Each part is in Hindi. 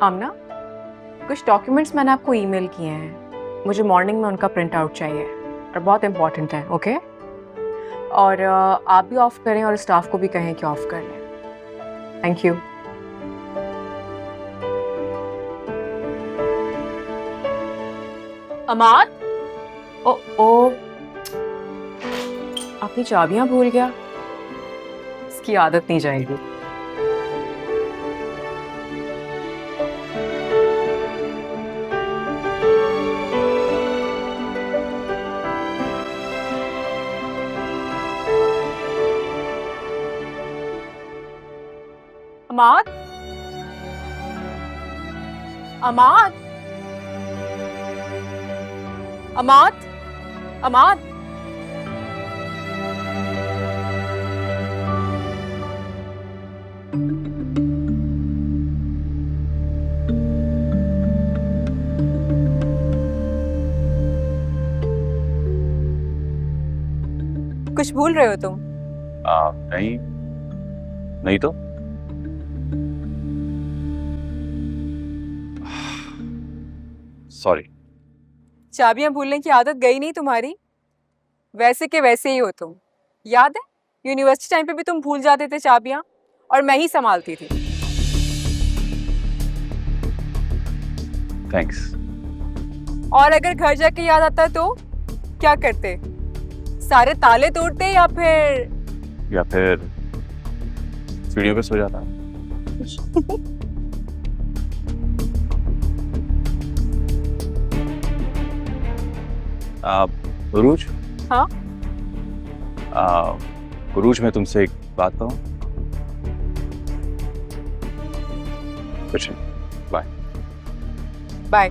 आमना, कुछ डॉक्यूमेंट्स मैंने आपको ईमेल किए हैं, मुझे मॉर्निंग में उनका प्रिंट आउट चाहिए और बहुत इंपॉर्टेंट है। ओके? और आप भी ऑफ करें और स्टाफ को भी कहें कि ऑफ कर लें। Thank you. अमाद, ओ अपनी चाबियां भूल गया। इसकी आदत नहीं जाएगी। अमाद, अमाद, अमाद, अमाद। कुछ भूल रहे हो तुम? नहीं, नहीं तो। सॉरी। चाबियां भूलने की आदत गई नहीं तुम्हारी? वैसे के वैसे ही हो तुम। याद है यूनिवर्सिटी टाइम पे भी तुम भूल जाते थे चाबियां, और मैं ही संभालती थी। थैंक्स। और अगर घर जाके याद आता तो क्या करते? सारे ताले तोड़ते या फिर सीढ़ियों पे सो जाता। उरूज। हाँ? उरूज, मैं तुमसे एक बात कहूं? कुछ नहीं, बाय। बाय।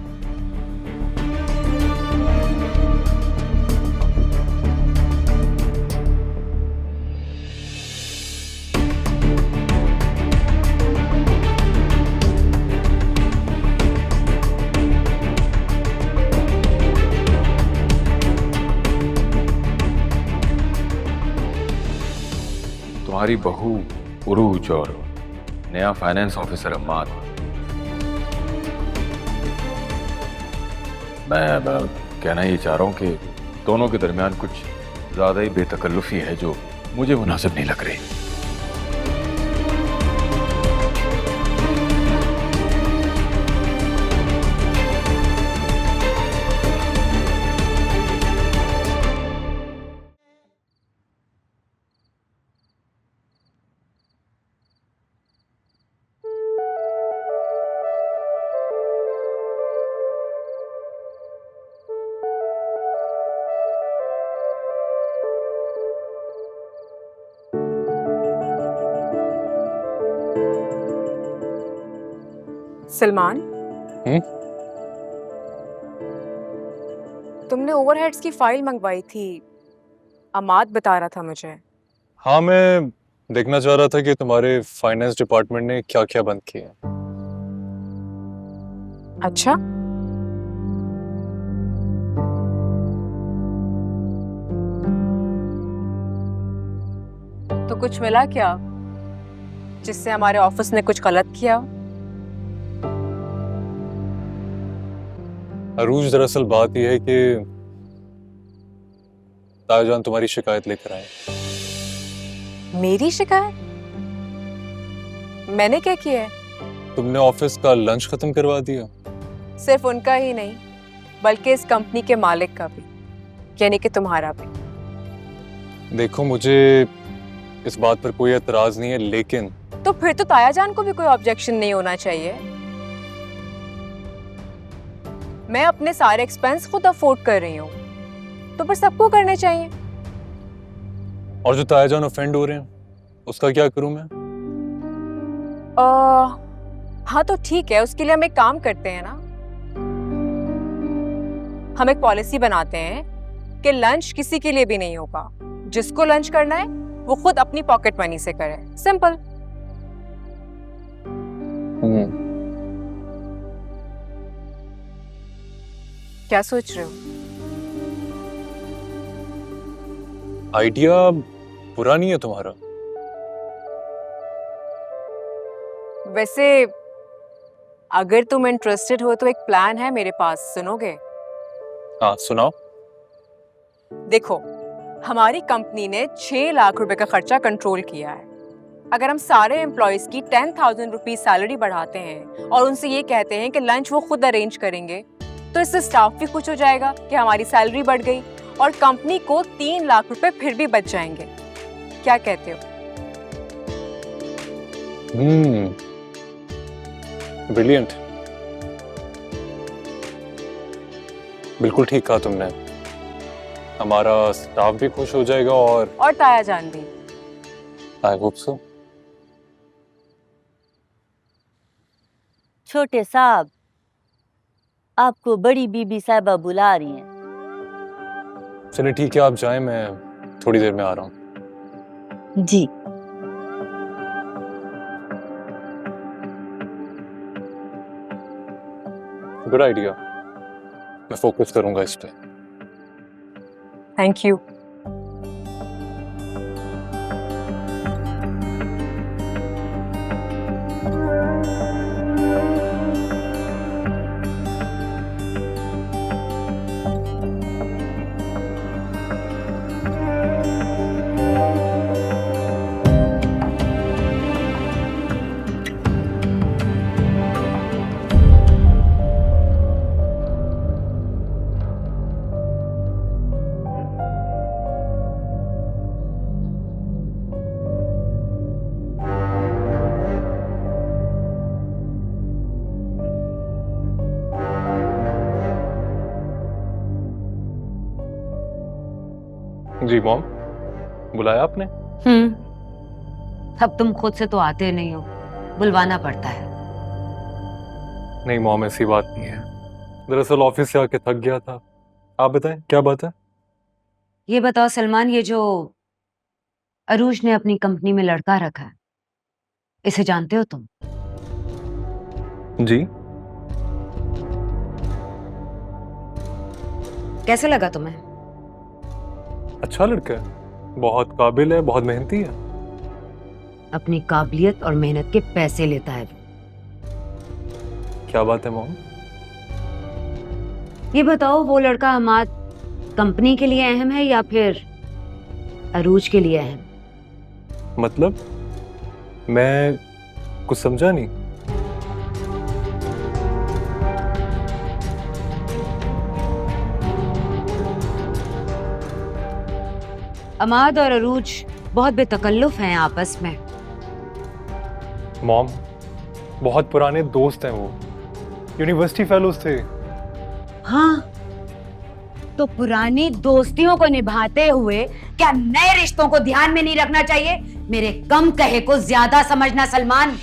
तुम्हारी बहू उरूज और नया फाइनेंस ऑफिसर अम्माद। मैं कहना ये चाह रहा हूँ कि दोनों के दरमियान कुछ ज्यादा ही बेतकल्लुफी है जो मुझे मुनासिब नहीं लग रही। सलमान, तुमने ओवरहेड्स की फाइल मंगवाई थी, अमाद बता रहा था मुझे। हाँ, मैं देखना चाह रहा था कि तुम्हारे फाइनेंस डिपार्टमेंट ने क्या क्या बंद किया। अच्छा, तो कुछ मिला क्या जिससे हमारे ऑफिस ने कुछ गलत किया? अरूज, दरअसल बात यह है कि तायाजान तुम्हारी शिकायत लेकर आए। मेरी शिकायत? मैंने क्या किया है? तुमने ऑफिस का लंच खत्म करवा दिया। सिर्फ उनका ही नहीं, बल्कि इस कंपनी के मालिक का भी, यानी कि तुम्हारा भी। देखो, मुझे इस बात पर कोई एतराज नहीं है, लेकिन तो फिर तो तायाजान को भी कोई ऑब्जेक्शन नहीं होना चाहिए। मैं अपने सारे एक्सपेंस खुद अफोर्ड कर रही हूँ, तो फिर सबको करने चाहिए। और जो तायाजान ऑफेंड हो रहे हैं उसका क्या करूं मैं? हाँ तो ठीक है, उसके लिए हम एक काम करते हैं ना, हम एक पॉलिसी बनाते हैं कि लंच किसी के लिए भी नहीं होगा। जिसको लंच करना है वो खुद अपनी पॉकेट मनी से करे। सिंपल। क्या सोच रहे हो? आइडिया बुरा नहीं है तुम्हारा। वैसे अगर तुम इंटरेस्टेड हो तो एक प्लान है मेरे पास, सुनोगे? हाँ सुनाओ। देखो, हमारी कंपनी ने 6 लाख रुपए का खर्चा कंट्रोल किया है। अगर हम सारे एम्प्लॉयज की 10,000 रुपीज सैलरी बढ़ाते हैं और उनसे ये कहते हैं कि लंच वो खुद अरेंज करेंगे, तो इससे स्टाफ भी खुश हो जाएगा कि हमारी सैलरी बढ़ गई और कंपनी को 3 लाख रुपए फिर भी बच जाएंगे। क्या कहते हो? ब्रिलियंट, बिल्कुल ठीक कहा तुमने। हमारा स्टाफ भी खुश हो जाएगा और ताया जान भी। I hope so. छोटे साहब, आपको बड़ी बीबी साहिबा बुला रही हैं। चलिए ठीक है, आप जाएं, मैं थोड़ी देर में आ रहा हूँ। जी। गुड आइडिया, मैं फोकस करूंगा इस पे। Thank you. जी मॉम, बुलाया आपने? अब तुम खुद से तो आते नहीं हो, बुलवाना पड़ता है। नहीं मॉम, ऐसी बात नहीं है। दरअसल ऑफिस से आके थक गया था। आप बताएं क्या बात है? ये बताओ सलमान, ये जो अरूज ने अपनी कंपनी में लड़का रखा है, इसे जानते हो तुम? जी। कैसे लगा तुम्हें? अच्छा लड़का है, बहुत काबिल है, बहुत मेहनती है। अपनी काबिलियत और मेहनत के पैसे लेता है। क्या बात है मॉम? ये बताओ, वो लड़का हमाद कंपनी के लिए अहम है या फिर अरूज के लिए अहम? मतलब मैं कुछ समझा नहीं। अमाद और अरूज बहुत बेतकल्लुफ हैं आपस में। मॉम, बहुत पुराने दोस्त हैं वो, यूनिवर्सिटी फेलोज थे। हाँ, तो पुरानी दोस्तियों को निभाते हुए क्या नए रिश्तों को ध्यान में नहीं रखना चाहिए? मेरे कम कहे को ज्यादा समझना सलमान।